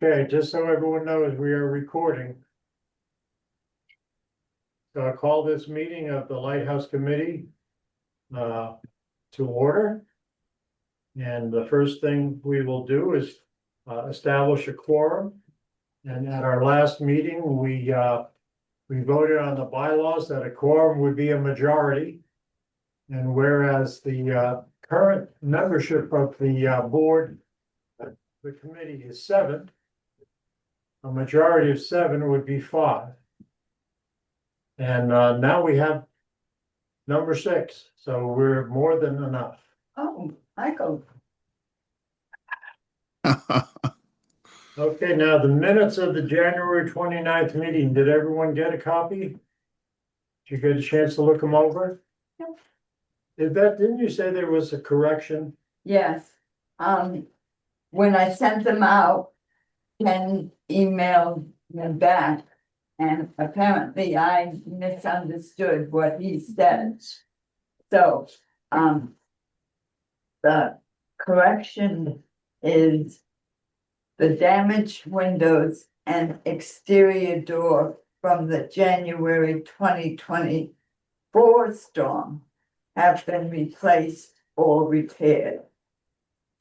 Okay, just so everyone knows, we are recording. So I call this meeting of the Lighthouse Committee to order. And the first thing we will do is establish a quorum. And at our last meeting, we voted on the bylaws that a quorum would be a majority. And whereas the current membership of the board, the committee is 7, a majority of 7 would be 5. And now we have number 6, so we're more than enough. Oh, Michael. Okay, now the minutes of the January 29th meeting, did everyone get a copy? Did you get a chance to look them over? Yep. Didn't you say there was a correction? Yes. When I sent them out, Ken emailed them back, and apparently I misunderstood what he said. So, the correction is the damaged windows and exterior door from the January 2024 storm have been replaced or repaired.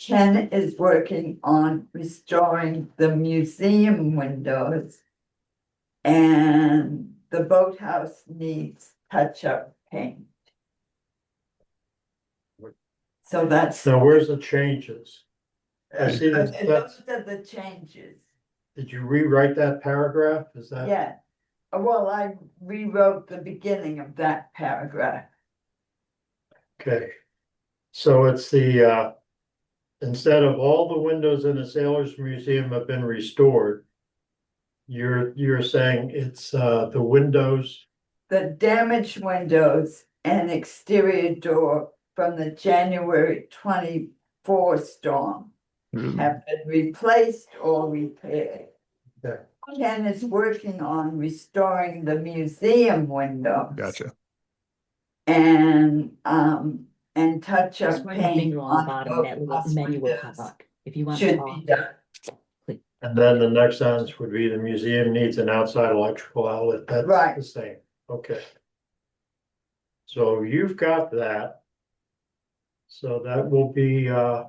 Ken is working on restoring the museum windows, and the boathouse needs touch-up paint. So that's. Now, where's the changes? I see that. Those are the changes. Did you rewrite that paragraph? Is that? Yeah. Well, I rewrote the beginning of that paragraph. Okay. So it's the instead of all the windows in the Sailors Museum have been restored, you're saying it's the windows. The damaged windows and exterior door from the January 24 storm have been replaced or repaired. Yeah. Ken is working on restoring the museum windows. Gotcha. And touch Just up run your paint finger on the on bottom, both that little house menu will windows. pop up. If you want Should to be done. And then the next sentence would be the museum needs an outside electrical outlet. That's Right. the same. Okay. So you've got that. So that will be I'd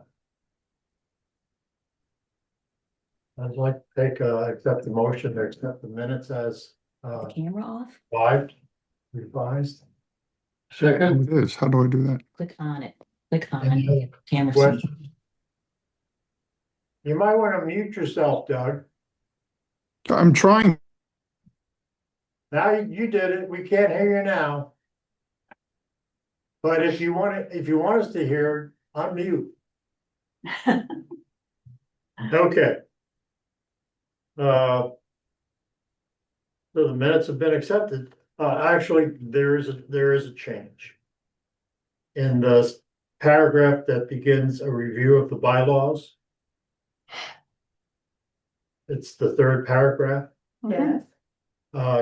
like to take accept the motion to accept the minutes as the camera off, revised. It is. How do I do that? click on it, click on Any other the camera. questions? You might want to mute yourself, Doug. I'm trying. Now you did it. We can't hear you now. But if you want us to hear, unmute. Okay. So the minutes have been accepted. Actually, there is a change. In the paragraph that begins a review of the bylaws. It's the 3rd paragraph. Yes,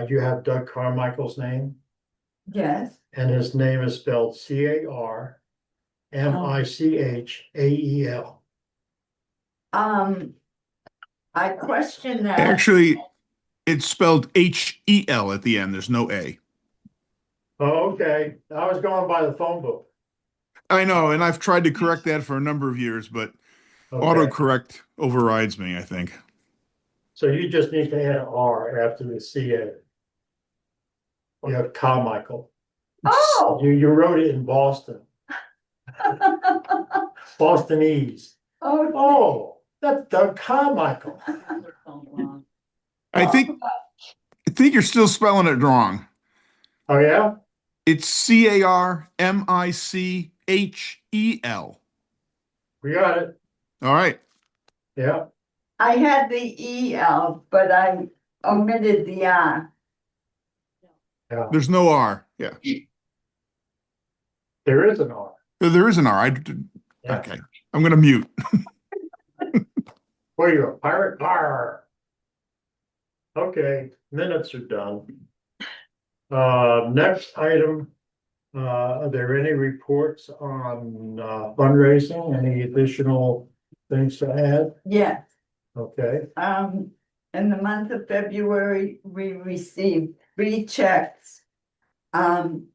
You have Doug Carmichael's name, yes. and his name is spelled Carmichael. I question that. Actually, it's spelled HEL at the end. There's no A. Oh, okay. I was going by the phone book. I know, and I've tried to correct that for a number of years, but Okay. autocorrect overrides me, I think. So you just need to add an R after the CA. You have Carmichael. Oh. You wrote it in Boston, Bostonese. Oh, that's Doug Carmichael. I think you're still spelling it wrong. Oh, yeah? It's CARMICHEL. We got it. All right. Yeah. I had the EL, but I omitted the R. Yeah. There's no R. Yeah. There is an R. There is an R. Yeah. Okay. I'm going to mute. What are you, a pirate? Arr. Okay, minutes are done. Next item, are there any reports on fundraising? Any additional things to add? Yes, Okay, In the month of February, we received 3 checks. 2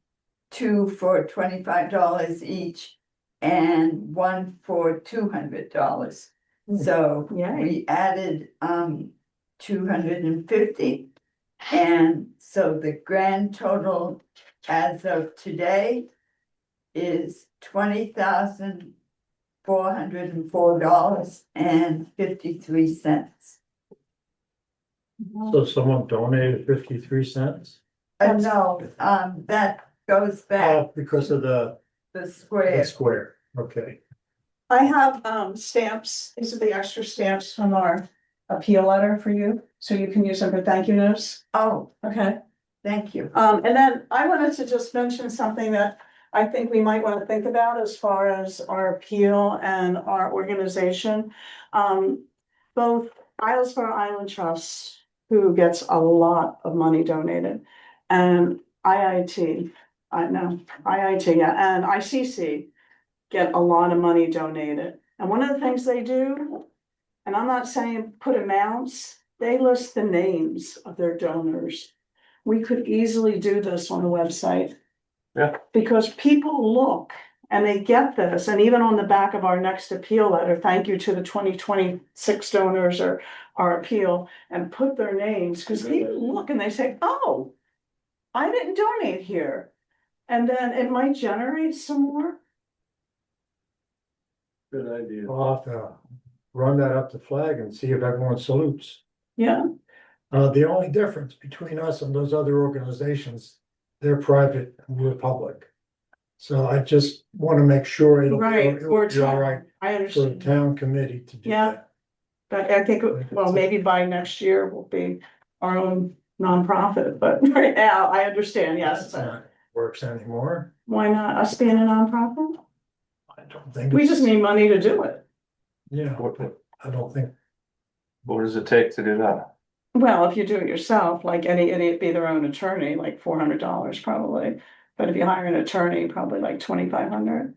for $25 each and 1 for $200. Hmm. So Yay. we added 250. And so the grand total as of today is $20,404.53. so someone donated 53 cents? No, that goes back Because of the the square. square, okay. I have stamps, these are the extra stamps from our appeal letter for you, so you can use them for thank you notes, Oh, okay? thank you. And then I wanted to just mention something that I think we might want to think about as far as our appeal and our organization. Both Islesboro Island Trust, who gets a lot of money donated, and IIT, yeah, and ICC get a lot of money donated. And one of the things they do, and I'm not saying put amounts, they list the names of their donors. We could easily do this on the website. Yeah. Because people look and they get this, and even on the back of our next appeal letter, thank you to the 2026 donors or our appeal, and put their names, because people look and they say, oh, I didn't donate here. And then it might generate some more. Good idea. I'll have to run that up the flag and see if everyone salutes. Yeah, The only difference between us and those other organizations, they're private, and we're public. So I just want to make sure it'll right, or be all right I for the understand. town committee to do Yeah. that. But I think, well, maybe by next year we'll be our own nonprofit, but right now, I understand, yes. That's not works anymore. Why not us being a nonprofit? I don't think. We just it's- need money to do it. Yeah, but I don't think, What does it take to do that? Well, if you do it yourself, like any idiot be their own attorney, like $400 probably. But if you hire an attorney, probably like 2,500.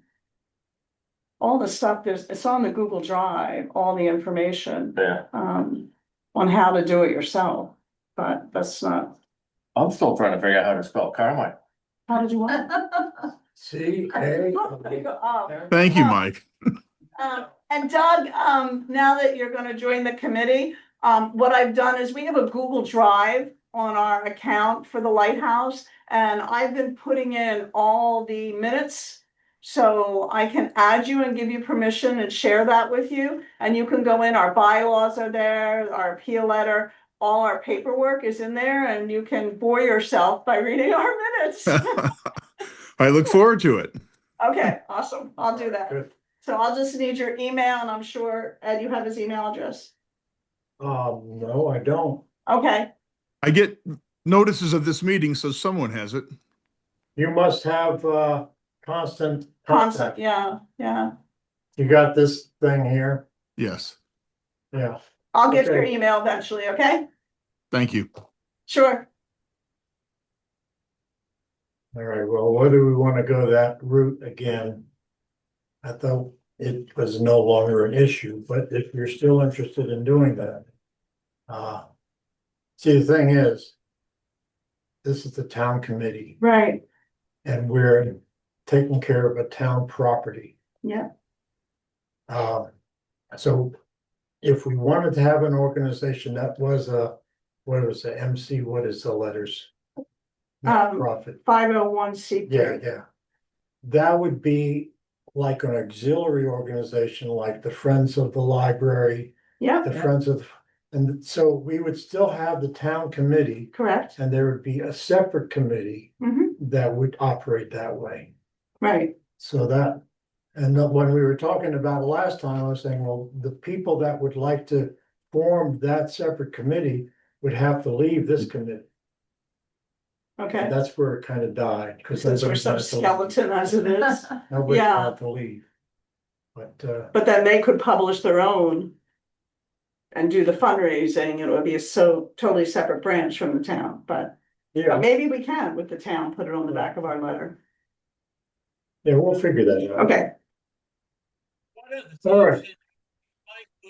All the stuff it's on the Google Drive, all the information, Yeah, on how to do it yourself. But that's not, I'm still trying to figure out how to spell Carmine. how did you want? C, A. There you go. Oh. Thank you, Mike. And Doug, now that you're gonna join the committee, what I've done is we have a Google Drive on our account for the Lighthouse. And I've been putting in all the minutes. So I can add you and give you permission and share that with you. And you can go in, our bylaws are there, our appeal letter, all our paperwork is in there, and you can bore yourself by reading our minutes. I look forward to it. Okay, awesome. I'll do that. Good. So I'll just need your email, and I'm sure, Ed, you have his email address. No, I don't. Okay, I get notices of this meeting, so someone has it. You must have constant concept, contact. yeah. You got this thing here? Yes. Yeah. I'll get your Okay. email eventually, okay? Thank you. Sure. All right, well, whether we want to go that route again, I thought it was no longer an issue, but if you're still interested in doing that. See, the thing is, this is the town committee Right, and we're taking care of a town property. yeah, So if we wanted to have an organization that was what was the MC, what is the letters? Profit. 501c3. Yeah. That would be like an auxiliary organization, like the Friends of the Library, Yeah, the Friends of, and so we would still have the town committee. correct. And there would be a separate committee Mhm. that would operate that way. Right, So that, and then when we were talking about it last time, I was saying, well, the people that would like to form that separate committee would have to leave this committee. okay. And that's where it kind of died. Because Since we're so skeleton as it is, Nobody Yeah. wanted to leave. But, but then they could publish their own and do the fundraising, and it would be a totally separate branch from the town, but yeah, maybe we can with the town, put it on the back of our letter. yeah, we'll figure that out. Okay, All right.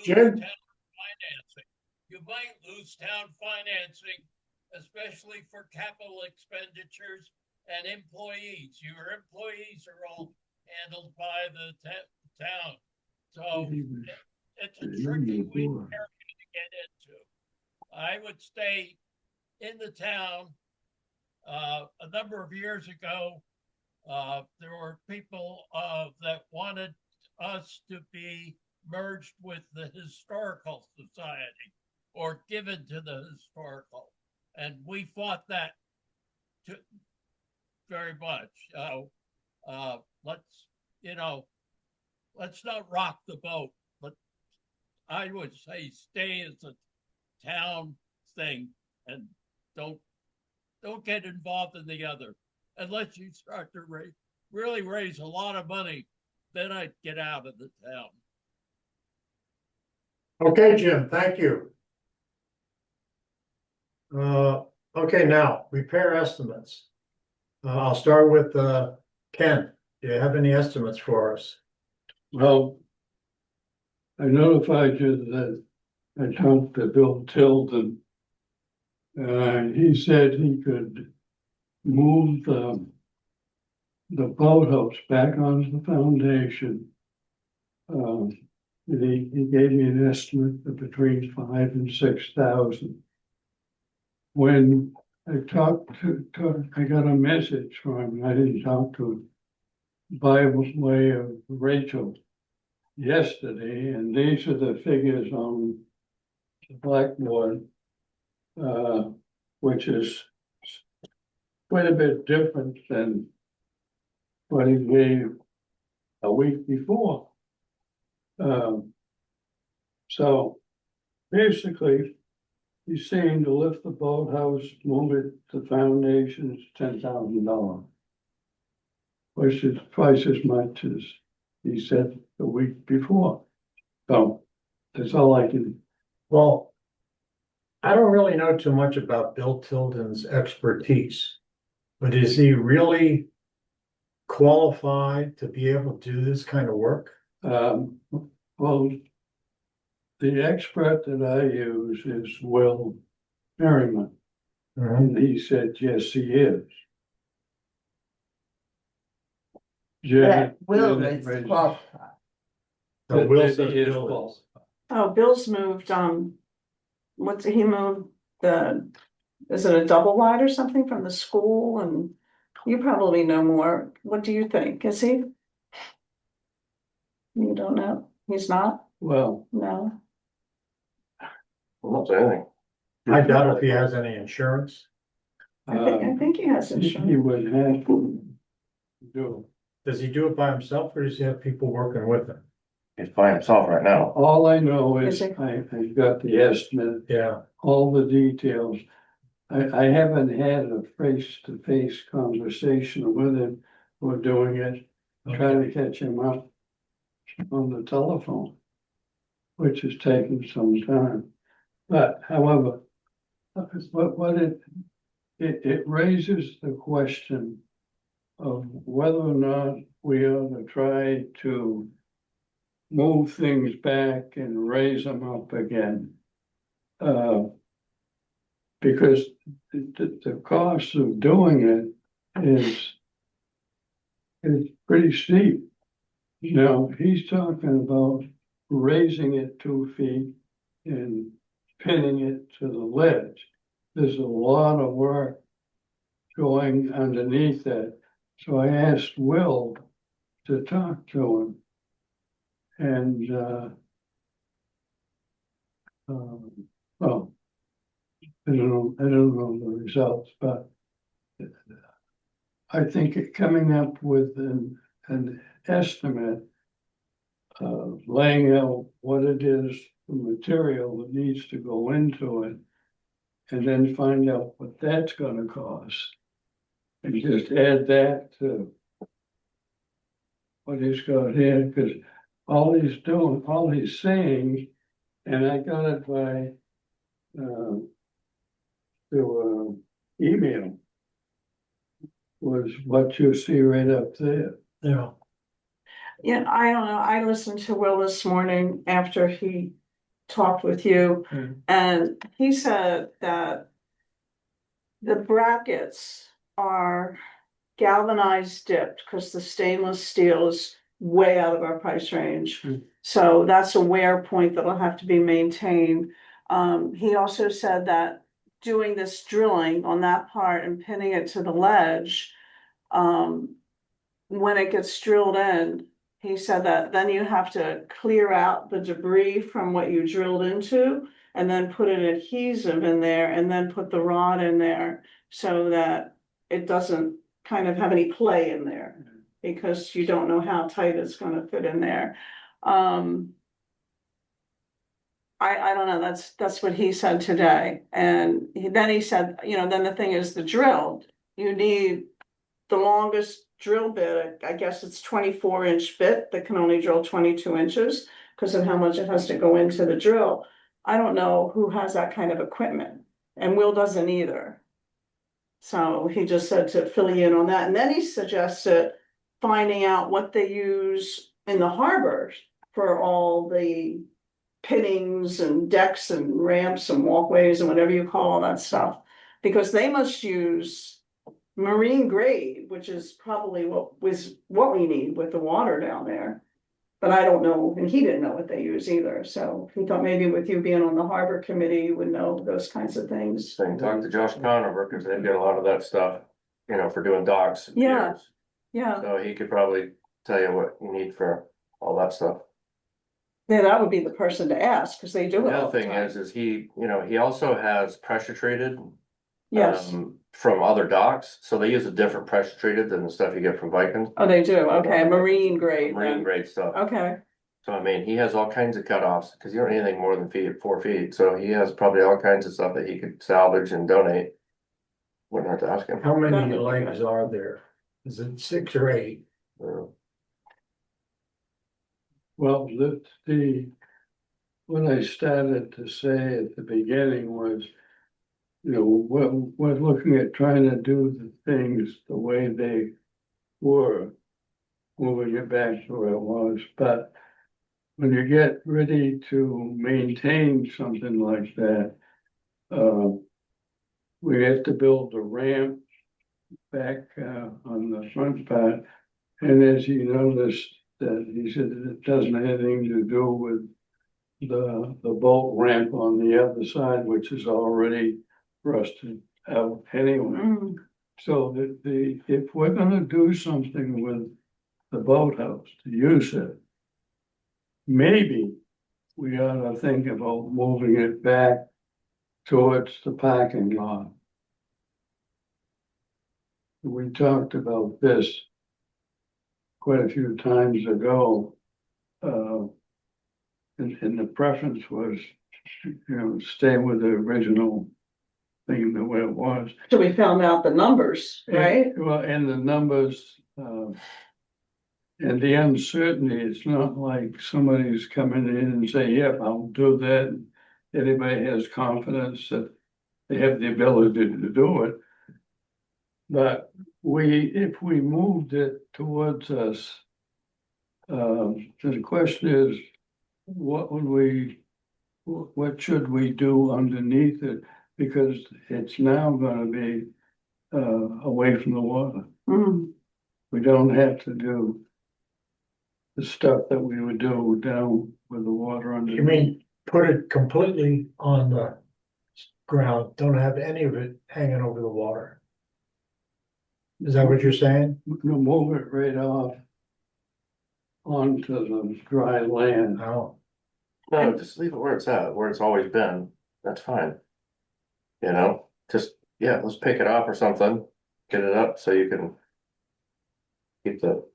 Jim? might lose town financing, especially for capital expenditures and employees. Your employees are all handled by the town. So it's a tricky area to get into. I would stay in the town. A number of years ago, there were people that wanted us to be merged with the Historical Society or given to the historical. And we fought that very much. Let's not rock the boat. But I would say stay as a town thing and don't get involved in the other. Unless you start to really raise a lot of money, then I'd get out of the town. Okay, Jim, thank you. Okay, now, repair estimates. I'll start with, Ken. Do you have any estimates for us? Well, I notified you that I talked to Bill Tilden. He said he could move the boathouse back onto the foundation. And he gave me an estimate of between $5,000 and $6,000. When I talked I got a message from him. I didn't talk to him by way of Rachel yesterday, and these are the figures on the blackboard, which is quite a bit different than what he gave a week before. So basically, he's saying to lift the boathouse, move it to foundations, $10,000, which is twice as much as he said the week before. So that's all I can. Well, I don't really know too much about Bill Tilden's expertise, but is he really qualified to be able to do this kind of work? Well, the expert that I use is Will Merriman, and he said, yes, he is. That Will Janet is raised- qualified. Will that says he is Bill is. qualified. Oh, Bill's moved, he moved is it a double wide or something from the school? And you probably know more. What do you think? Is he? You don't know? He's not? Well, No. Not anything. I doubt if he has any insurance. I think he has he insurance. would have to do. Does he do it by himself or does he have people working with him? He's by himself right now. All I know is Is it? I got the estimate, Yeah. all the details. I haven't had a face-to-face conversation with him. We're doing it, trying to catch him up on the telephone, which is taking some time. But however, what it raises the question of whether or not we ought to try to move things back and raise them up again. Because the cost of doing it is pretty steep. You know, he's talking about raising it 2 feet and pinning it to the ledge. There's a lot of work going underneath that. So I asked Will to talk to him. And, well, I don't know the results, but I think coming up with an estimate, laying out what it is, the material that needs to go into it, and then find out what that's gonna cost. And just add that to what he's got here, because all he's saying, and I got it by through email, was what you see right up there. Yeah. Yeah, I don't know. I listened to Will this morning after he talked with you, Hmm. and he said that the brackets are galvanized dipped, because the stainless steel is way out of our price range. Hmm. So that's a wear point that'll have to be maintained. He also said that doing this drilling on that part and pinning it to the ledge, when it gets drilled in, he said that then you have to clear out the debris from what you drilled into and then put an adhesive in there and then put the rod in there so that it doesn't kind of have any play in there, because you don't know how tight it's gonna fit in there. I don't know, that's what he said today, and then he said, you know, then the thing is the drill, you need the longest drill bit, I guess it's 24-inch bit that can only drill 22 inches because of how much it has to go into the drill. I don't know who has that kind of equipment, and Will doesn't either. So he just said to fill you in on that, and then he suggested finding out what they use in the harbors for all the pinnings and decks and ramps and walkways and whatever you call all that stuff, because they must use marine grade, which is probably what we need with the water down there. But I don't know, and he didn't know what they use either, so he thought maybe with you being on the harbor committee, you would know those kinds of things. So you can talk to Josh Conover, because they've got a lot of that stuff, you know, for doing docks. and Yeah. piers. Yeah, So he could probably tell you what you need for all that stuff. yeah, that would be the person to ask, because they do it The all other the thing time. is he, you know, he also has pressure treated. Yes, From other docks, so they use a different pressure treated than the stuff you get from Vikings. oh, they do, okay, marine grade Marine then. grade stuff. Okay, So I mean, he has all kinds of cutoffs, because you don't need anything more than 4 feet, so he has probably all kinds of stuff that he could salvage and donate. Wouldn't have to ask him. How many That would be legs are there? Is it 6 or 8? Uh, Well, what I started to say at the beginning was, you know, we're looking at trying to do the things the way they were, moving it back to where it was, but when you get ready to maintain something like that, we have to build a ramp back, on the front part. And as he noticed, that he said it doesn't have anything to do with the boat ramp on the other side, which is already rusted out anyway. Mm, So if we're gonna do something with the boathouse to use it, maybe we ought to think about moving it back towards the parking lot. We talked about this quite a few times ago. And the preference was, you know, stay with the original thing the way it was. so we found out the numbers, right? Well, and the numbers, and the uncertainty, it's not like somebody's coming in and say, yep, I'll do that. Everybody has confidence that they have the ability to do it. But if we moved it towards us, the question is, what should we do underneath it? Because it's now gonna be, away from the water. Mm, We don't have to do the stuff that we would do down with the water under. You mean put it completely on the ground, don't have any of it hanging over the water? Is that what you're saying? Move it right off onto the dry land. No. No, just leave it where it's at, where it's always been, that's fine. You know, just, yeah, let's pick it up or something, get it up so you can. Keep the,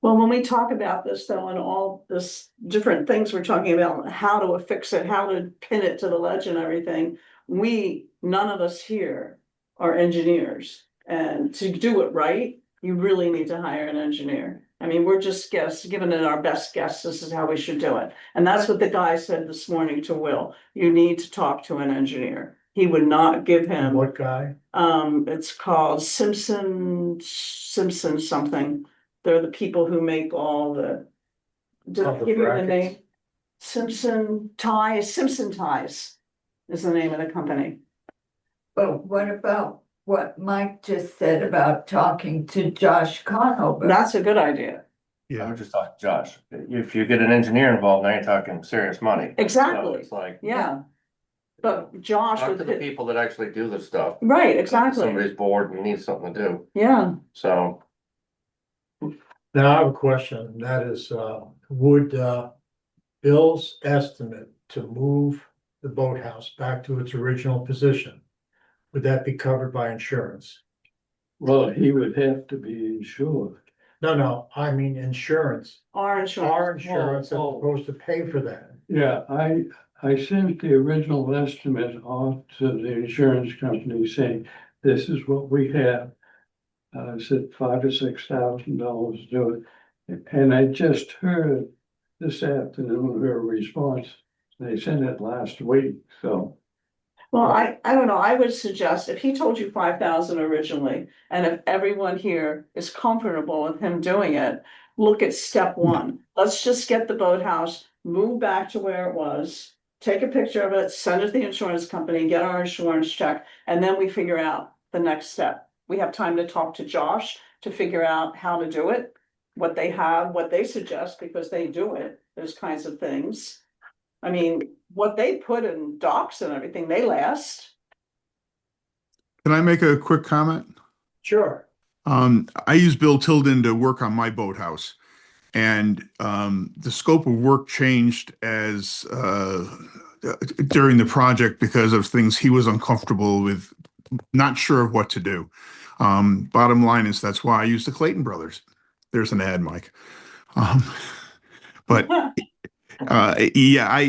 well, when we talk about this though, and all this different things we're talking about, how to affix it, how to pin it to the ledge and everything. None of us here are engineers, and to do it right, you really need to hire an engineer. I mean, we're just giving it our best guess, this is how we should do it. And that's what the guy said this morning to Will, you need to talk to an engineer. He would not give him. What guy? It's called Simpson something. They're the people who make all the. Did I All the give you the brackets? name? Simpson Ties is the name of the company. But what about what Mike just said about talking to Josh Conover? That's a good idea. I Yeah, would just talk to Josh. If you get an engineer involved, now you're talking serious money. So Exactly, it's like, yeah. But Josh talk with to the people that actually do the stuff. right, exactly, Somebody's bored and needs something to do, yeah. so. Now I have a question, and that is, would, Bill's estimate to move the boathouse back to its original position, would that be covered by insurance? Well, he would have to be insured. No, I mean insurance, Our insurance. our insurance is Oh. supposed to pay for that. Yeah, I sent the original estimate off to the insurance company saying, this is what we have. I said $5,000 to $6,000 to do it. And I just heard this afternoon her response. They sent it last week, so. Well, I don't know, I would suggest if he told you 5,000 originally, and if everyone here is comfortable with him doing it, look at step one. Let's just get the boathouse, move back to where it was, take a picture of it, send it to the insurance company, get our insurance check, and then we figure out the next step. We have time to talk to Josh to figure out how to do it, what they have, what they suggest, because they do it, those kinds of things. I mean, what they put in docks and everything, they last. can I make a quick comment? Sure. I use Bill Tilden to work on my boathouse. And the scope of work changed as during the project because of things he was uncomfortable with, not sure of what to do. Bottom line is that's why I used the Clayton brothers. There's an ad, Mike. But yeah,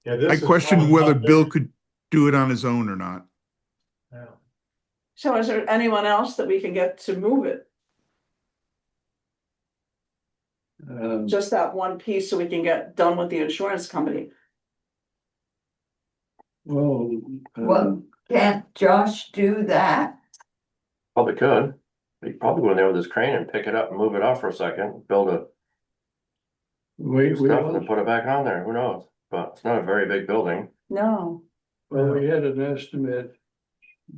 Yeah, this I is question all whether about Bill this. could do it on his own or not. Yeah. So is there anyone else that we can get to move it? Just that one piece so we can get done with the insurance company. Well, Well, can't Josh do that? Probably could. He probably go in there with his crane and pick it up and move it off for a second, build a we stuff and then put it back on there. Who knows? But it's not a very big building. No, well, we had an estimate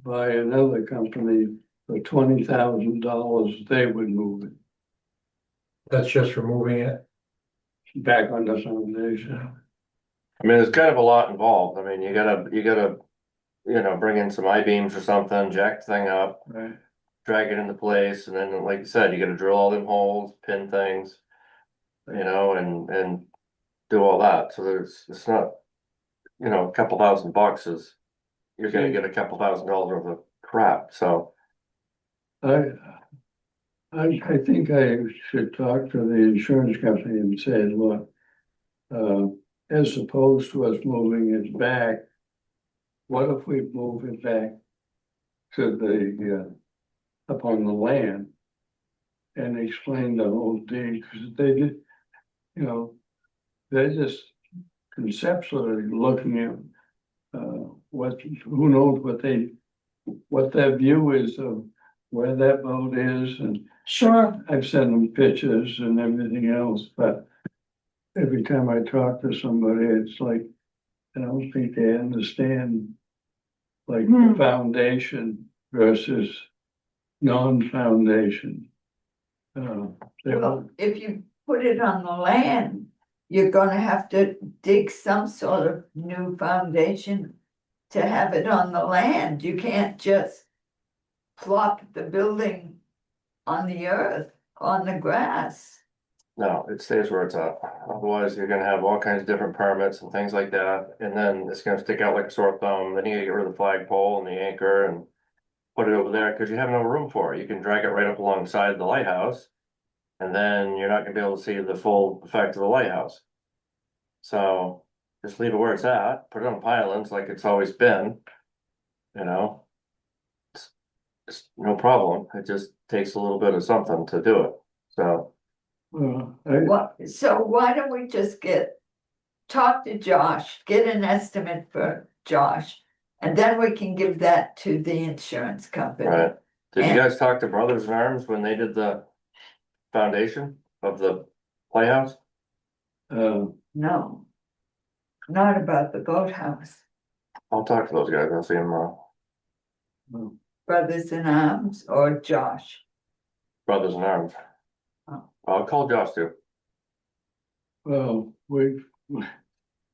by another company for $20,000, they would move it That's just removing it. back on the foundation. I mean, there's kind of a lot involved. I mean, you gotta, bring in some I-beams or something, jack the thing up, Right. drag it into place, and then, like you said, you gotta drill all them holes, pin things. And do all that. So it's not, a couple $1,000 is, you're gonna get a couple $1,000 worth of crap, so. I think I should talk to the insurance company and say, look, as opposed to us moving it back, what if we move it back to up on the land and explain the whole deal, because they did, they're just conceptually looking at who knows what their view is of where that boat is, and sure. I've sent them pictures and everything else, but every time I talk to somebody, it's like, I don't think they understand like the foundation versus non-foundation. They Well, if you put it on the land, you're gonna have to dig some sort of new foundation to have it on the land. You can't just plop the building on the earth, on the grass. No, it stays where it's at. Otherwise, you're gonna have all kinds of different permits and things like that, and then it's gonna stick out like a sore thumb. Then you gotta get rid of the flagpole and the anchor and put it over there, because you have no room for it. You can drag it right up alongside the lighthouse. And then you're not gonna be able to see the full effect of the lighthouse. So just leave it where it's at, put it on pylons like it's always been, you know? It's no problem. It just takes a little bit of something to do it, so. So why don't we just talk to Josh, get an estimate for Josh, and then we can give that to the insurance company. Right. Did you And- guys talk to Brothers in Arms when they did the foundation of the playhouse? No. Not about the boathouse, I'll talk to those guys, I'll see them, Brothers in Arms or Josh. brothers in arms. Oh. I'll call Josh too. well, we've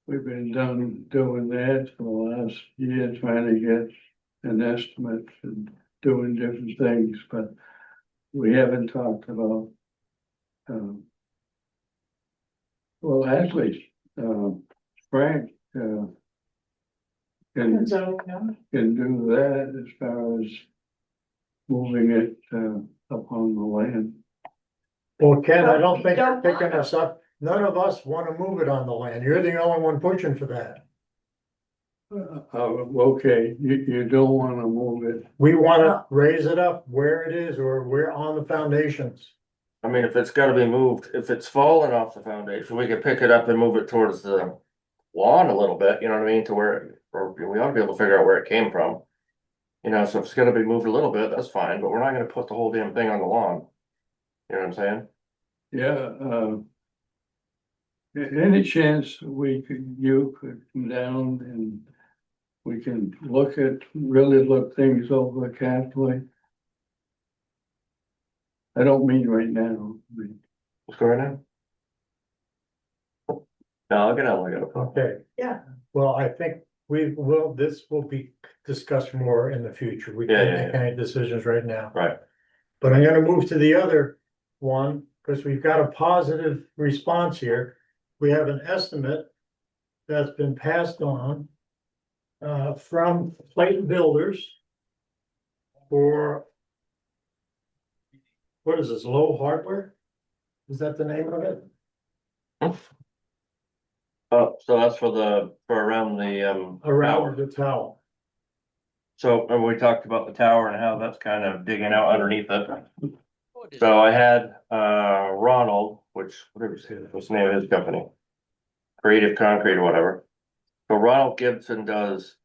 been doing that for the last year, trying to get an estimate and doing different things, but we haven't talked about, well, actually, Frank, can So, yeah. can do that as far as moving it, up on the land. Well, Ken, I don't But think we you're don't picking wanna. us up. None of us wanna move it on the land. You're the only one pushing for that. Okay, you don't wanna move it, We wanna No. raise it up where it is or we're on the foundations. I mean, if it's gotta be moved, if it's falling off the foundation, we could pick it up and move it towards the lawn a little bit, you know what I mean, to where, or we ought to be able to figure out where it came from. You know, so if it's gonna be moved a little bit, that's fine, but we're not gonna put the whole damn thing on the lawn. You know what I'm saying? yeah, any chance you could come down and we can really look things over carefully? I don't mean right now, What's going on? No, I'll get out, look at it. Okay. Yeah. Well, I think this will be discussed more in the future. We Yeah, can't yeah, make any decisions right now. Right, But I'm gonna move to the other one, because we've got a positive response here. We have an estimate that's been passed on from Clayton Builders for what is this, Low Hardware? Is that the name of it? oh, so that's for around the, Around tower. the tower. So, and we talked about the tower and how that's kind of digging out underneath it. What is So I had, Ronald, what's the name of his company? Creative Concrete or whatever. So Ronald Gibson does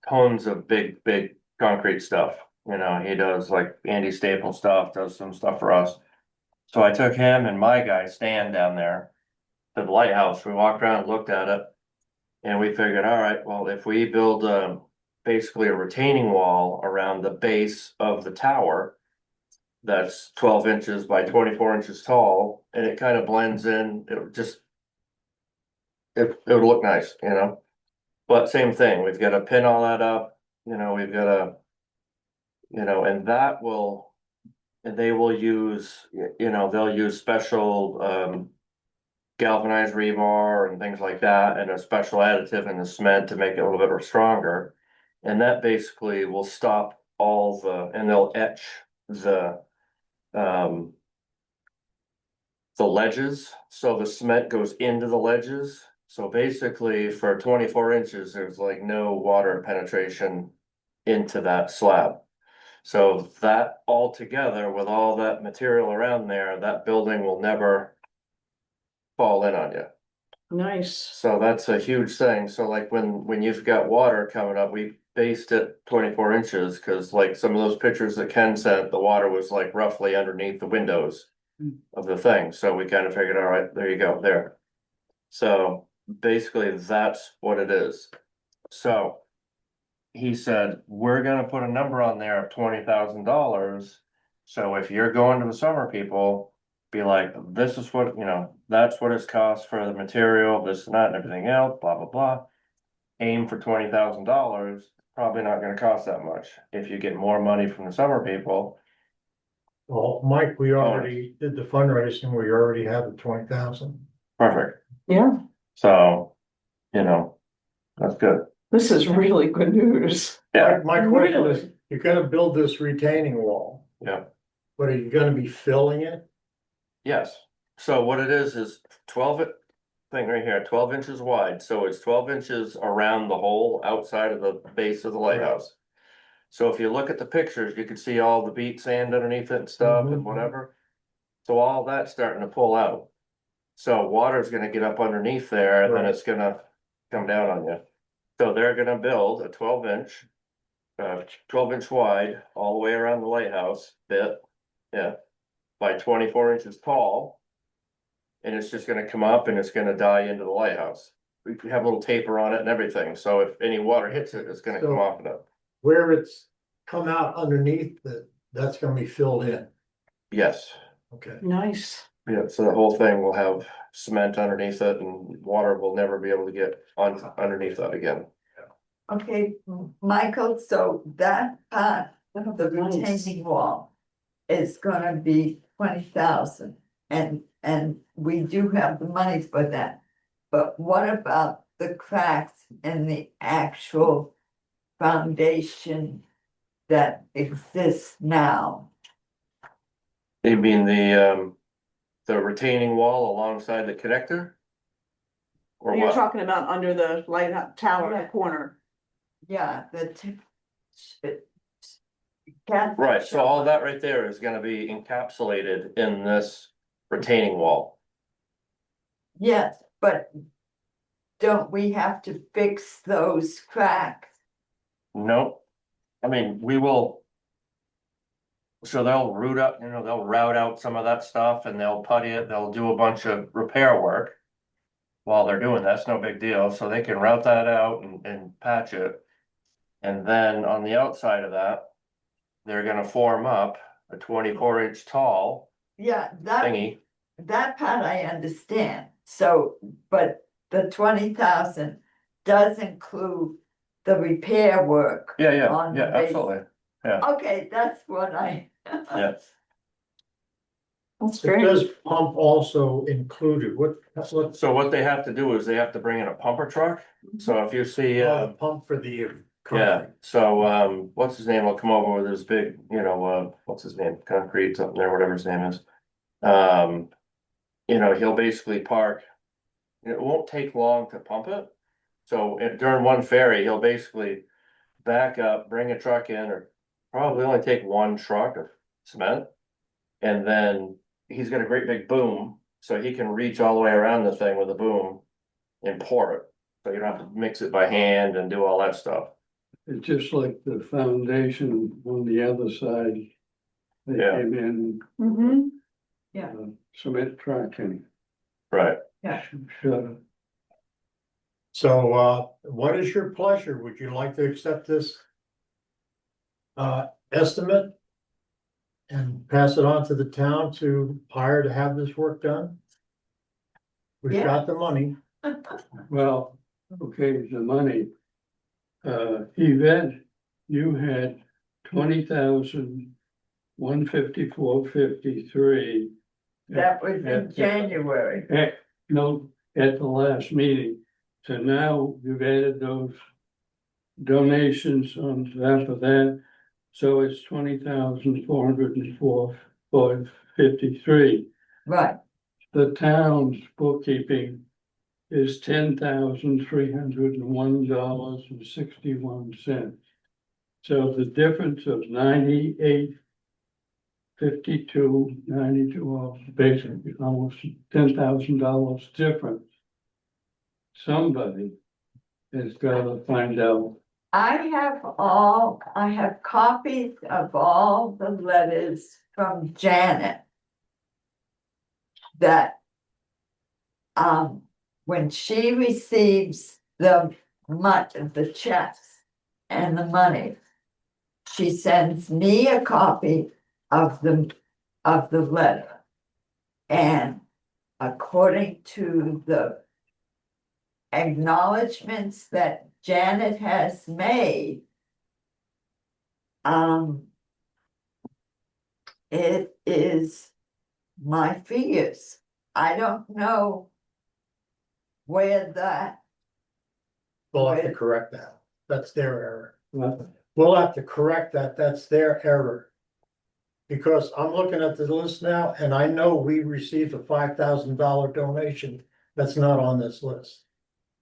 tons of big concrete stuff. You know, he does like Andy Staple stuff, does some stuff for us. So I took him and my guy Stan down there to the lighthouse. We walked around, looked at it. And we figured, all right, well, if we build basically a retaining wall around the base of the tower. That's 12 inches by 24 inches tall, and it kind of blends in, it would just. It would look nice, you know, but same thing, we've got to pin all that up, you know, we've got to. You know, and that will, and they will use, you know, they'll use special galvanized rebar and things like that, and a special additive in the cement to make it a little bit stronger. And that basically will stop all and they'll etch the um. The ledges, so the cement goes into the ledges, so basically for 24 inches, there's like no water penetration into that slab. So that all together with all that material around there, that building will never fall in on you. Nice. So that's a huge thing. So like when you've got water coming up, we based it 24 inches, cause like some of those pictures that Ken sent, the water was like roughly underneath the windows of the thing. So we kind of figured, all right, there you go, there. So basically that's what it is. So he said, we're gonna put a number on there of $20,000. So if you're going to the summer people, be like, this is what, you know, that's what it's cost for the material, this and that and everything else, blah, blah, blah. Aim for $20,000, probably not gonna cost that much. If you get more money from the summer people. Well, Mike, we already did the fundraising. We already had the 20,000. Perfect. Yeah, So, you know, that's good. this is really good news. Yeah, My question is, Really? you're gonna build this retaining wall, yeah, but are you gonna be filling it? yes. So what it is 12 thing right here, 12 inches wide. So it's 12 inches around the whole outside of the base of the lighthouse. So if you look at the pictures, you can see all the beat sand underneath it and stuff and Mhm. whatever. So all that's starting to pull out. So water's gonna get up underneath there and then Right. it's gonna come down on you. So they're gonna build a 12-inch, 12-inch wide, all the way around the lighthouse bit, yeah, by 24 inches tall. and it's just gonna come up and it's gonna die into the lighthouse. We have a little taper on it and everything, so if any water hits it, it's gonna come So- off of it. Where it's come out underneath, that's gonna be filled in, Yes, okay? Nice. yeah, so the whole thing will have cement underneath it and water will never be able to get on underneath that again. Okay, Michael, so that part of the Nice. retaining wall is gonna be 20,000. And we do have the money for that. But what about the cracks in the actual foundation that exists now? You mean the retaining wall alongside the connector? Or You're what? talking about under the light tower in the corner. Yeah, Right, so all that right there is gonna be encapsulated in this retaining wall. Yes, but don't we have to fix those cracks? No, I mean, we will. So they'll root up, they'll route out some of that stuff and they'll putty it, they'll do a bunch of repair work. While they're doing that, it's no big deal, so they can route that out and patch it. And then on the outside of that, they're gonna form up a 24-inch tall Yeah, thingy. that part I understand, so, but the 20,000 does include the repair work. Yeah, on the base. absolutely, Okay, that's what yeah. That's It great. says pump also included, what? So what they have to do is they have to bring in a pumper truck, so if you see, The pump for the yeah, concrete. so, what's his name will come over with his big, what's his name, concrete, something there, whatever his name is. He'll basically park, it won't take long to pump it. So during one ferry, he'll basically back up, bring a truck in, or probably only take one truck of cement. And then he's got a great big boom, so he can reach all the way around the thing with a boom and pour it. So you don't have to mix it by hand and do all that stuff. It's just like the foundation on the other side. They Yeah. came in, Mm-hmm. cement truck and Right. shut it. So, what is your pleasure? Would you like to accept this? Estimate? And pass it on to the town to hire to have this work done? We've Yeah. got the money. Well, okay, the money. Yvette, you had 20,154.53. that was in January. No, at the last meeting. So now you've added those donations on top of that. So it's 20,404.53. Right, The town's bookkeeping is $10,301.61. So the difference of 98.52.92, well, basically almost $10,000 difference. Somebody has got to find out. I have copies of all the letters from Janet. That when she receives the checks and the money, she sends me a copy of the letter. And according to the acknowledgements that Janet has made, it is my figures. I don't know where that, We'll have to correct that. That's their error. Well, We'll have to correct that. That's their error. Because I'm looking at the list now and I know we received a $5,000 donation. That's not on this list.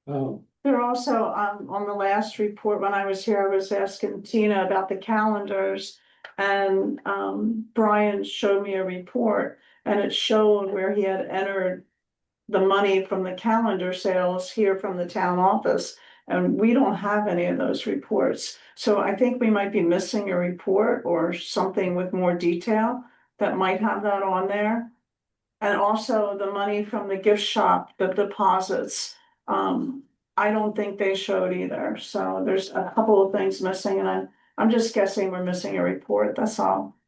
oh, They're also, on the last report, when I was here, I was asking Tina about the calendars. And, Brian showed me a report and it showed where he had entered the money from the calendar sales here from the town office. And we don't have any of those reports. So I think we might be missing a report or something with more detail that might have that on there. And also the money from the gift shop, the deposits, I don't think they showed either, so there's a couple of things missing, and I'm just guessing we're missing a report, that's all.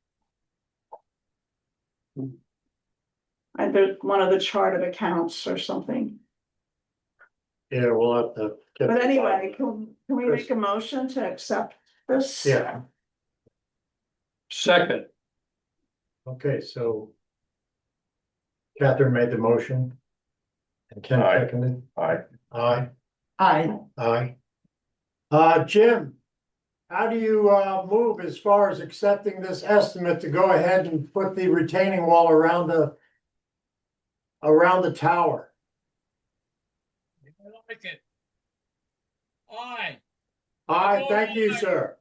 And there's one of the chart of accounts or something, Yeah, we'll have to. get but the- anyway, can we make a motion to accept this? Yeah, Second, okay, so. Catherine made the motion. And Ken Aye. seconded. Aye. Aye, I, aye. Jim, how do you, move as far as accepting this estimate to go ahead and put the retaining wall around the tower? I like it. Aye. Aye, thank you, sir.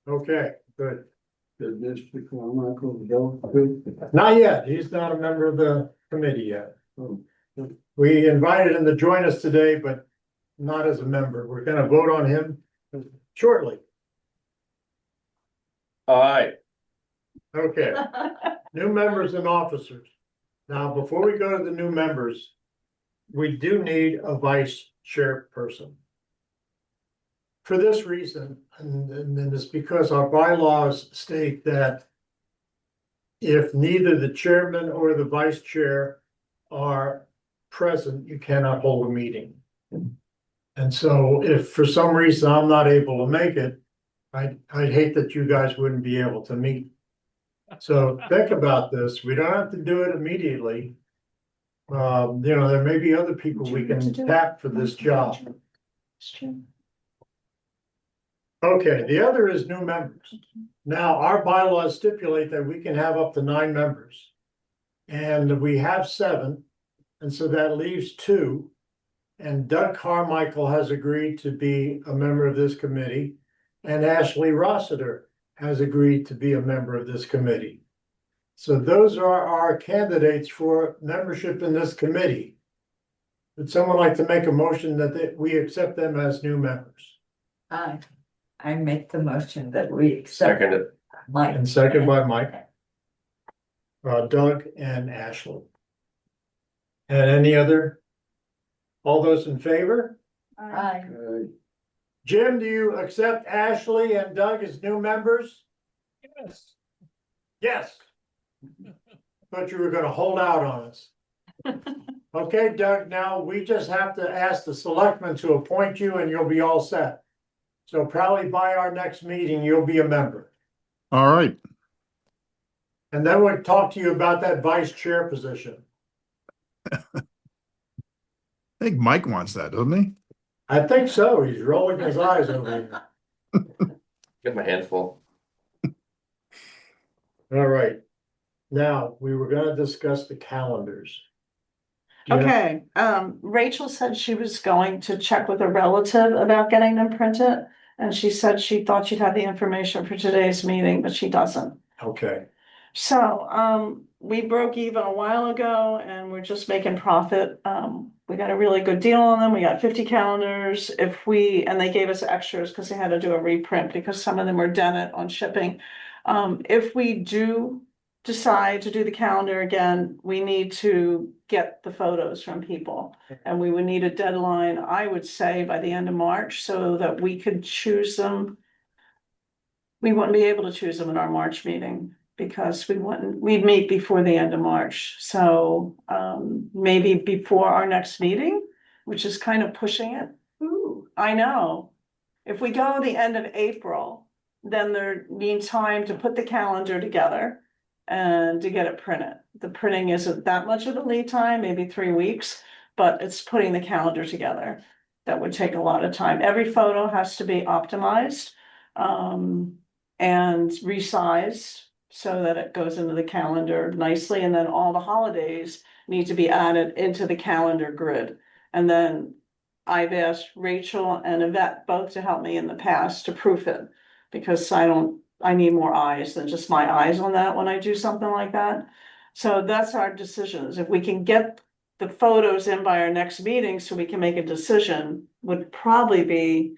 Okay, good. did Mr. Carmichael go too? Not yet. He's not a member of the committee yet. Oh, We invited him to join us today, but not as a member. We're gonna vote on him shortly. Aye. Okay, new members and officers. Now, before we go to the new members, we do need a vice chairperson. For this reason, and it's because our bylaws state that if neither the chairman or the vice chair are present, you cannot hold a meeting. And so if for some reason I'm not able to make it, I'd hate that you guys wouldn't be able to meet. So think about this. We don't have to do it immediately. There may be other people we can tap for this job. Okay, the other is new members. Now, our bylaws stipulate that we can have up to 9 members. And we have 7, and so that leaves 2. And Doug Carmichael has agreed to be a member of this committee, and Ashley Rossiter has agreed to be a member of this committee. So those are our candidates for membership in this committee. Would someone like to make a motion that we accept them as new members? I make the motion that we accept Second it. Mike. And second by Mike. Doug and Ashley. And any other? All those in favor? Aye. Jim, do you accept Ashley and Doug as new members? Yes. Yes. Thought you were gonna hold out on us. Okay, Doug, now we just have to ask the selectmen to appoint you and you'll be all set. So probably by our next meeting, you'll be a member. All right. And then we'll talk to you about that vice chair position. I think Mike wants that, doesn't he? I think so. He's rolling his eyes over here. Get my hands full. All right. Now, we were gonna discuss the calendars. Jim? Okay, Rachel said she was going to check with a relative about getting them printed. And she said she thought she'd have the information for today's meeting, but she doesn't. Okay, So, we broke even a while ago and we're just making profit. We got a really good deal on them. We got 50 calendars. And they gave us extras because they had to do a reprint because some of them were dented on shipping. If we do decide to do the calendar again, we need to get the photos from people. And we would need a deadline, I would say, by the end of March, so that we could choose them. We wouldn't be able to choose them in our March meeting because we'd meet before the end of March. So maybe before our next meeting, which is kind of pushing it. Ooh, I know. If we go the end of April, then there needs time to put the calendar together and to get it printed. The printing isn't that much of a lead time, maybe 3 weeks, but it's putting the calendar together. That would take a lot of time. Every photo has to be optimized and resized so that it goes into the calendar nicely. And then all the holidays need to be added into the calendar grid. And then I've asked Rachel and Yvette both to help me in the past to proof it, because I need more eyes than just my eyes on that when I do something like that. So that's our decisions. If we can get the photos in by our next meeting so we can make a decision, would probably be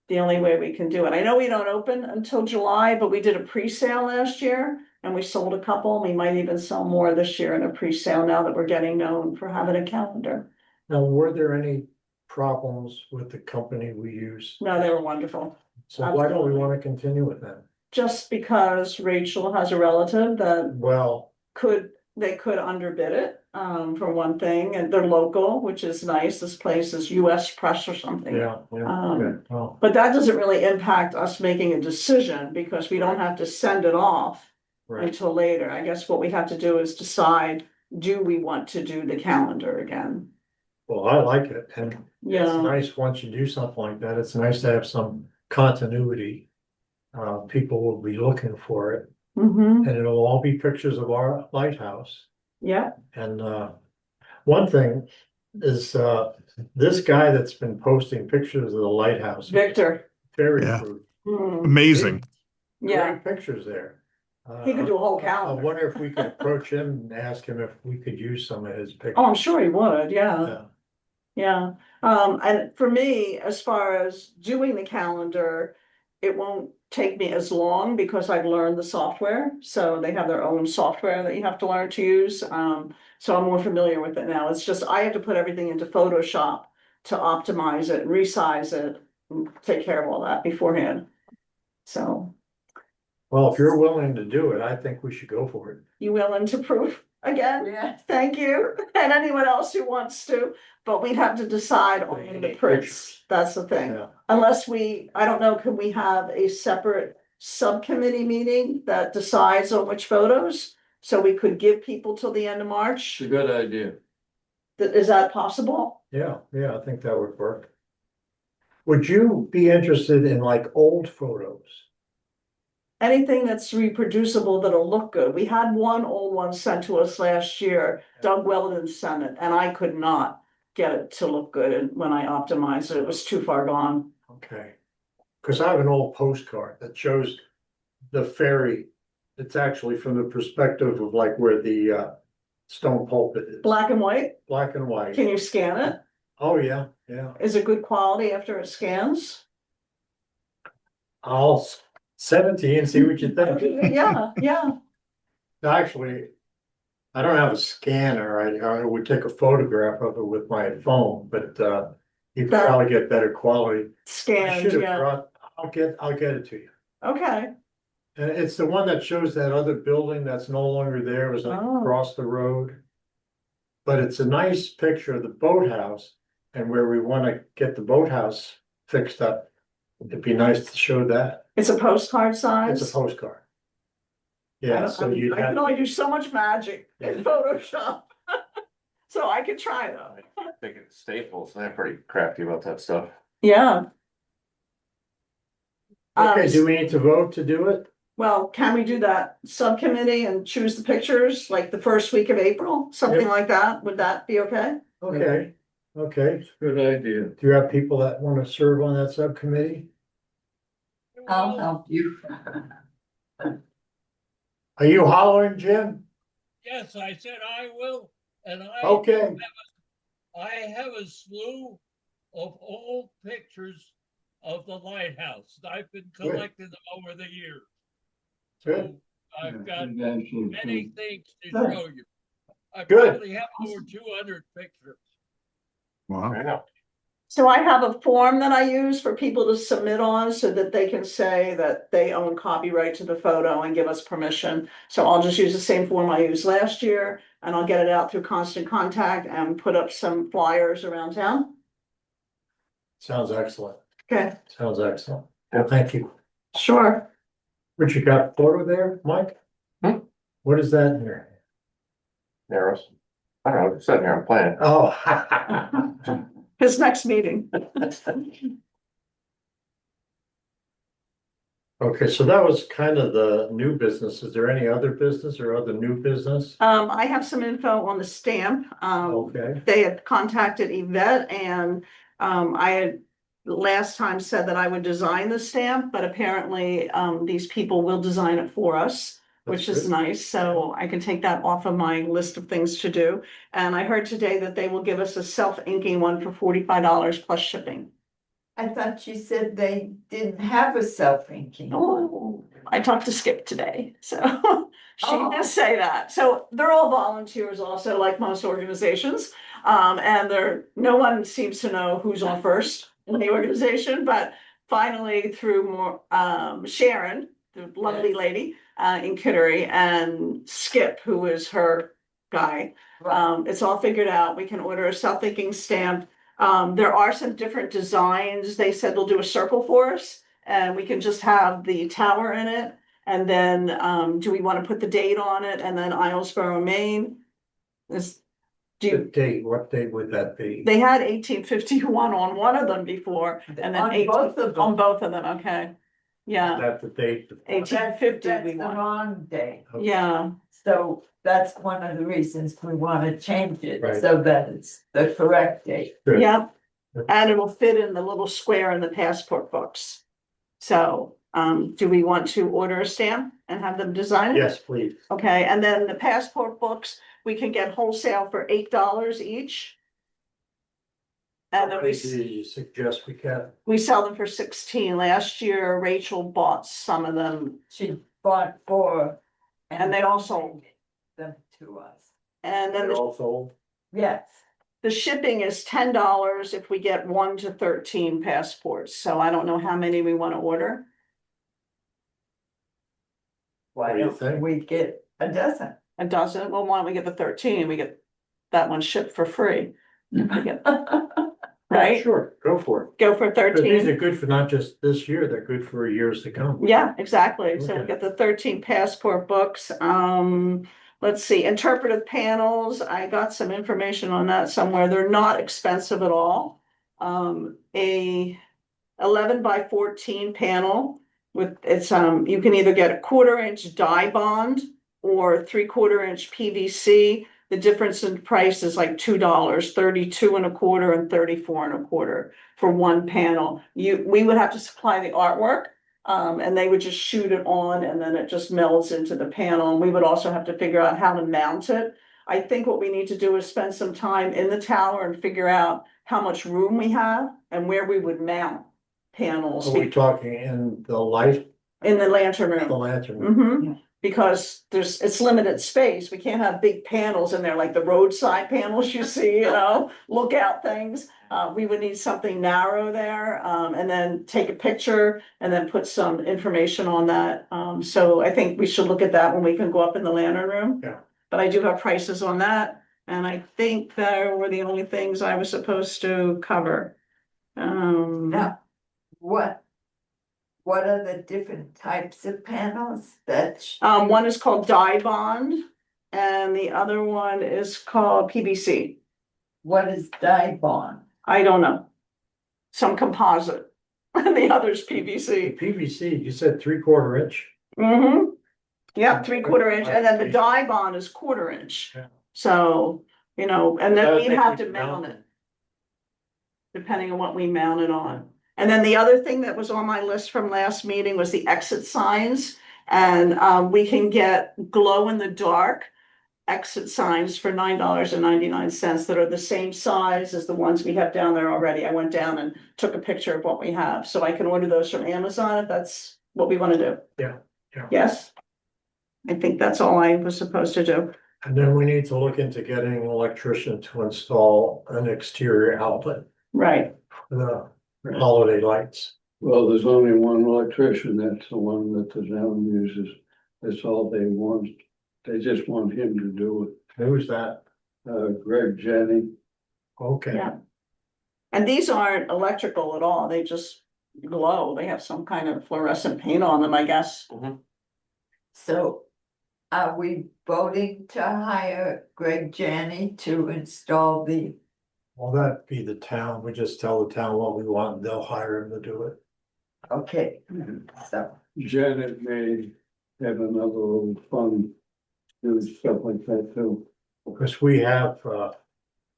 the only way we can do it. I know we don't open until July, but we did a pre-sale last year and we sold a couple. We might even sell more this year in a pre-sale now that we're getting known for having a calendar. Now, were there any problems with the company we use? No, they were wonderful. So why don't we want to continue with them? Just because Rachel has a relative that Well, they could underbid it, for one thing, and they're local, which is nice. This place is US Press or something. yeah, okay, well, But that doesn't really impact us making a decision because we don't have to send it off right. until later. I guess what we have to do is decide, do we want to do the calendar again? Well, I like it, and it's Yeah, nice, once you do something like that, it's nice to have some continuity. People will be looking for it, mm-hmm, and it'll all be pictures of our lighthouse. yeah, And one thing is this guy that's been posting pictures of the lighthouse. Victor. Very Yeah. good. Hmm, Amazing. yeah, Great pictures there. he could do a whole I calendar. wonder if we could approach him and ask him if we could use some of his pictures. Oh, I'm sure he would, yeah. Yeah. Yeah, and for me, as far as doing the calendar, it won't take me as long because I've learned the software. So they have their own software that you have to learn to use. So I'm more familiar with it now. It's just I have to put everything into Photoshop to optimize it, resize it, and take care of all that beforehand. So Well, if you're willing to do it, I think we should go for it. you willing to prove again? Yeah. Thank you. And anyone else who wants to, but we'd have to decide on the prints. That's the thing. Yeah. Unless I don't know, can we have a separate subcommittee meeting that decides on which photos? So we could give people till the end of March? It's a good idea. Is that possible? Yeah, I think that would work. Would you be interested in like old photos? Anything that's reproducible that'll look good. We had one old one sent to us last year. Doug Weldon sent it, and I could not get it to look good. And when I optimized it, it was too far gone. Okay. Cause I have an old postcard that shows the ferry. It's actually from the perspective of like where the stone pulpit is. Black and white, Black and white. can you scan it? Oh, yeah. Is it good quality after it scans? I'll send it to you and see what you think. Yeah, Actually, I don't have a scanner. I would take a photograph of it with my phone, but you could That- probably get better quality. I scanned, should have yeah, brought, I'll get it to you. okay, And it's the one that shows that other building that's no longer there, it was like Oh. across the road. But it's a nice picture of the boathouse and where we wanna get the boathouse fixed up. It'd be nice to show that. it's a postcard size? It's a postcard. I Yeah, don't- so you'd I can have, only do so much magic in Photoshop. So I could try though, I think it's Staples, they're pretty crafty about that stuff. yeah. okay, do we need to vote to do it? Well, can we do that subcommittee and choose the pictures like the first week of April, something like that? Would that be okay? Okay, okay. Good idea. Do you have people that wanna serve on that subcommittee? I'll help you. Are you hollering, Jim? Yes, I said I will, and Okay, I have a slew of old pictures of the lighthouse. I've been Good. collecting them over the years. Good. So I've got Eventually, many things to Good. show you. I Good. probably have over 200 pictures. Wow. There you go. So I have a form that I use for people to submit on so that they can say that they own copyright to the photo and give us permission. So I'll just use the same form I used last year and I'll get it out through Constant Contact and put up some flyers around town. sounds excellent. Okay, Sounds excellent. Yeah. Thank you. sure. What, you got a photo there, Mike? Hmm? What is that here? Narrows. I don't know, it's sitting here, I'm playing. Oh. His next meeting. Okay, so that was kind of the new business. Is there any other business or other new business? I have some info on the stamp. Okay, They had contacted Yvette and I had last time said that I would design the stamp, but apparently these people will design it for us, which That's is good. nice. So I can take that off of my list of things to do. And I heard today that they will give us a self-inking one for $45 plus shipping. I thought you said they didn't have a self-inking one. Oh, I talked to Skip today, so She Oh. did say that. So they're all volunteers also, like most organizations. And no one seems to know who's on first in the organization, but finally through Sharon, the lovely Yes. lady, in Kittery, and Skip, who is her guy. It's all figured out. We can order a self-thinking stamp. There are some different designs. They said they'll do a circle for us, and we can just have the tower in it. And then, do we want to put the date on it? And then Islesboro, Maine. Is, do The you, date, what date would that be? they had 1851 on one of them before, and then On 18 both of on them. both of them, okay. Is Yeah, that the date? 1850 That's we the want. wrong day. Yeah, So that's one of the reasons we wanna change it, Right. so that it's the correct date. Good. yeah. Yep. And it'll fit in the little square in the passport books. So, do we want to order a stamp and have them design it? Yes, please. Okay, and then the passport books, we can get wholesale for $8 each. And then How many do you suggest we can? we sell them for 16. Last year, Rachel bought some of them, She bought 4. and they all sold. them to us. And then They're all sold? Yes, the shipping is $10 if we get 1 to 13 passports. So I don't know how many we want to order. why What do you don't think? we get a dozen? A dozen, well, why don't we get the 13? We get that one shipped for free. We get- Right? Sure, go for it. Go for Because these 13. are good for not just this year, they're good for years to come. Yeah, exactly. So we Okay. get the 13 passport books. Let's see, interpretive panels. I got some information on that somewhere. They're not expensive at all. A 11 by 14 panel with you can either get a 1/4 inch dye bond or 3/4 inch PVC. The difference in price is like $2, 32 1/4 and 34 1/4 for one panel. We would have to supply the artwork, and they would just shoot it on, and then it just melds into the panel. And we would also have to figure out how to mount it. I think what we need to do is spend some time in the tower and figure out how much room we have and where we would mount panels Are we talking in the light, in the lantern the room. lantern? Mm-hmm, because it's limited space. We can't have big panels in there like the roadside panels you see, lookout things. We would need something narrow there, and then take a picture and then put some information on that. So I think we should look at that when we can go up in the lantern room. Yeah. But I do have prices on that, and I think that were the only things I was supposed to cover. Now, what are the different types of panels that? One is called dye bond, and the other one is called PVC. What is dye bond? I don't know. Some composite, and the other's The PVC. PVC, you said 3/4 inch? Mm-hmm. Yep, 3/4 inch, and then the dye bond is 1/4 inch. Yeah. So, and then I we think have we to can mount it. Depending on what we mount it on. And then the other thing that was on my list from last meeting was the exit signs. And we can get glow in the dark exit signs for $9.99 that are the same size as the ones we have down there already. I went down and took a picture of what we have, so I can order those from Amazon if that's what we want to do. Yeah, yeah. Yes. I think that's all I was supposed to do. And then we need to look into getting an electrician to install an exterior outlet Right. for the holiday lights. Well, there's only one electrician, that's the one that the town uses, that's all they want. They just want him to do Who's that? it. Greg Jenny, Okay. Yeah. And these aren't electrical at all. They just glow. They have some kind of fluorescent paint on them, I guess. So are we voting to hire Greg Janney to install the? Well, that'd be the town. We just tell the town what we want and they'll hire him to do it. Okay, so, Janet may have another little fund, do stuff like that too. Because we have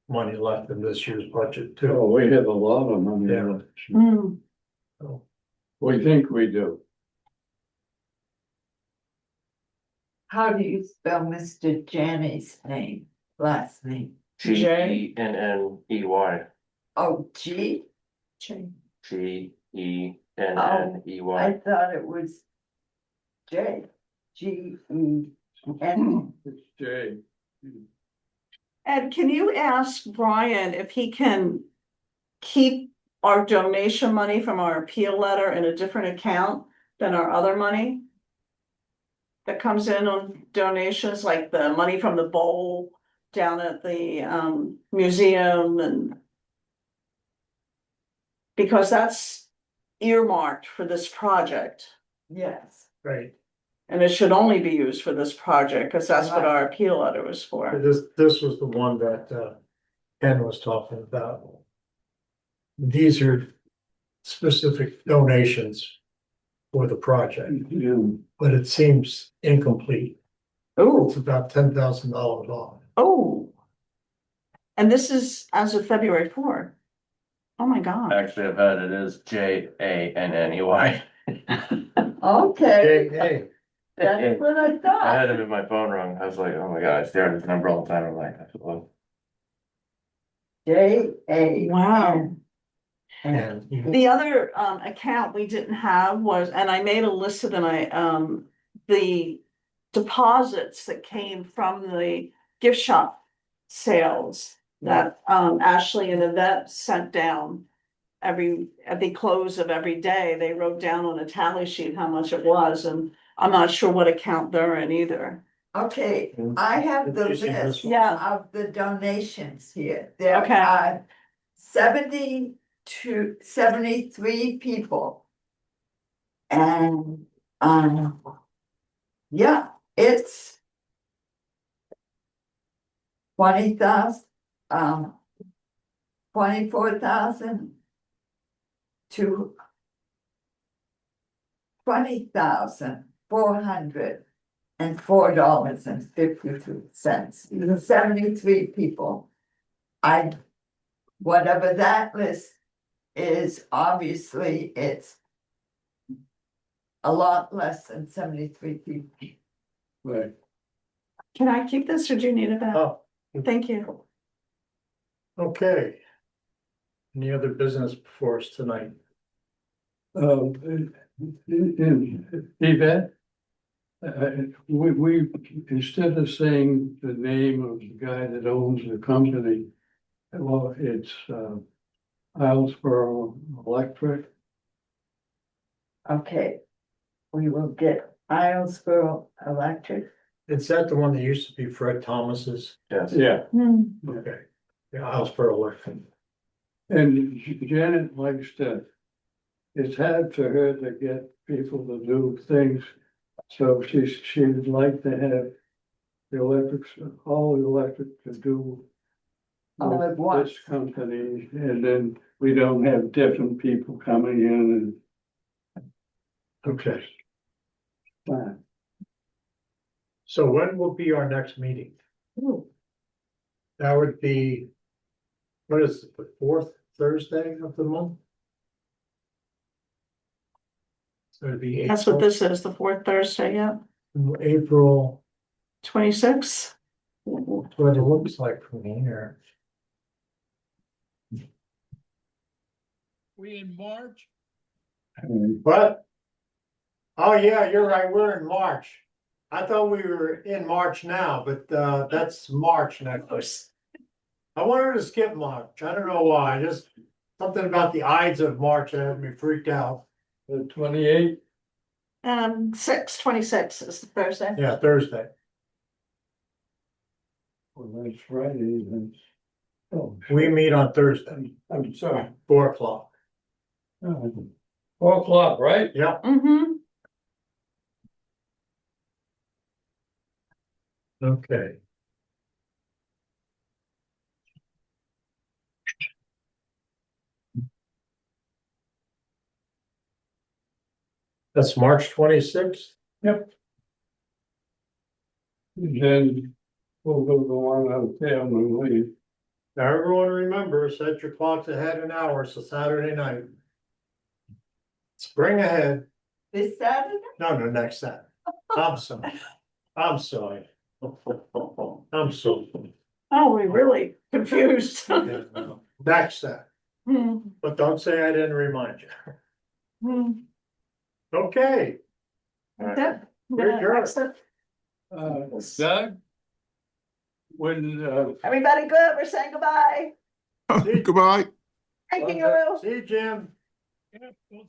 money left in this year's budget Oh, too. we have a lot of money. Yeah. left. Hmm. So, We think we do. how do you spell Mr. Janney's name, last name? Genney. Oh, G? Genney. I thought it was J, G, E. And It's Jay. Ed, can you ask Brian if he can keep our donation money from our appeal letter in a different account than our other money? That comes in on donations, like the money from the bowl down at the museum and. Because that's earmarked for this project, yes, Right, and it should only be used for this project, because that's what our appeal letter was for. this was the one that Ken was talking about. These are specific donations for the project, Yeah. but it seems incomplete. Oh, It's about $10,000 off. oh. And this is as of February 4th. Oh, my God. Actually, I've had it is JANNEY. okay, Hey, that's what I I thought. had it in my phone wrong. I was like, oh my god, I stare at this number all the time. I'm like, well, J-A. Wow. and The other account we didn't have was, and I made a list of them, the deposits that came from the gift shop sales that Ashley and Yvette sent down. At the close of every day, they wrote down on a tally sheet how much it was, and I'm not sure what account they're in either. Okay, I have the Did you see this list one? Yeah. of the donations here. There Okay. are 73 people. And, yeah, it's 20,000, 24,000 to $20,404.52. 73 people. Whatever that list is, obviously, it's a lot less than 73 people. Right. Can I keep this or do you need it back? Oh, Thank you. okay. Any other business before us tonight? Yvette, we, instead of saying the name of the guy that owns the company, well, it's, Islesboro Electric. Okay. We will get Islesboro Electric. Is that the one that used to be Fred Thomas's? yes. Yeah. Okay. Yeah, I was for election. And Janet likes to, it's hard for her to get people to do things. So she would like to have the electrics, all the electric to do. All with at once. This company, and then we don't have different people coming in Okay, and. so when will be our next meeting? That would be, what is it, the fourth Thursday of the month? So it'd be That's what this is, the fourth Thursday, yeah, April, 26th. what it looks like from here. We in March? What? Oh, yeah, you're right, we're in March. I thought we were in March now, but that's March next. I wanted to skip March, I don't know why, just something about the Ides of March that had me freaked out. The 28th, 26 is the Thursday. Yeah, Thursday. well, that's Friday, then. Oh, We meet on Thursday, I'm sorry. 4:00. 4 o'clock, right? Yeah, Mm-hmm. okay. That's March 26th. Then we'll go on out of town and leave. Now, everyone remember, set your clocks ahead an hour, so Saturday night. Spring ahead, This Saturday? no, next Saturday. I'm sorry. I'm sorry. I'm so. Oh, we really confused. Next Saturday, Hmm, but don't say I didn't remind you. hmm. Okay, That's it. Very good. That's it. Doug? When, Everybody good? We're saying goodbye. Goodbye. Thank you. See you, Jim. Yeah, we'll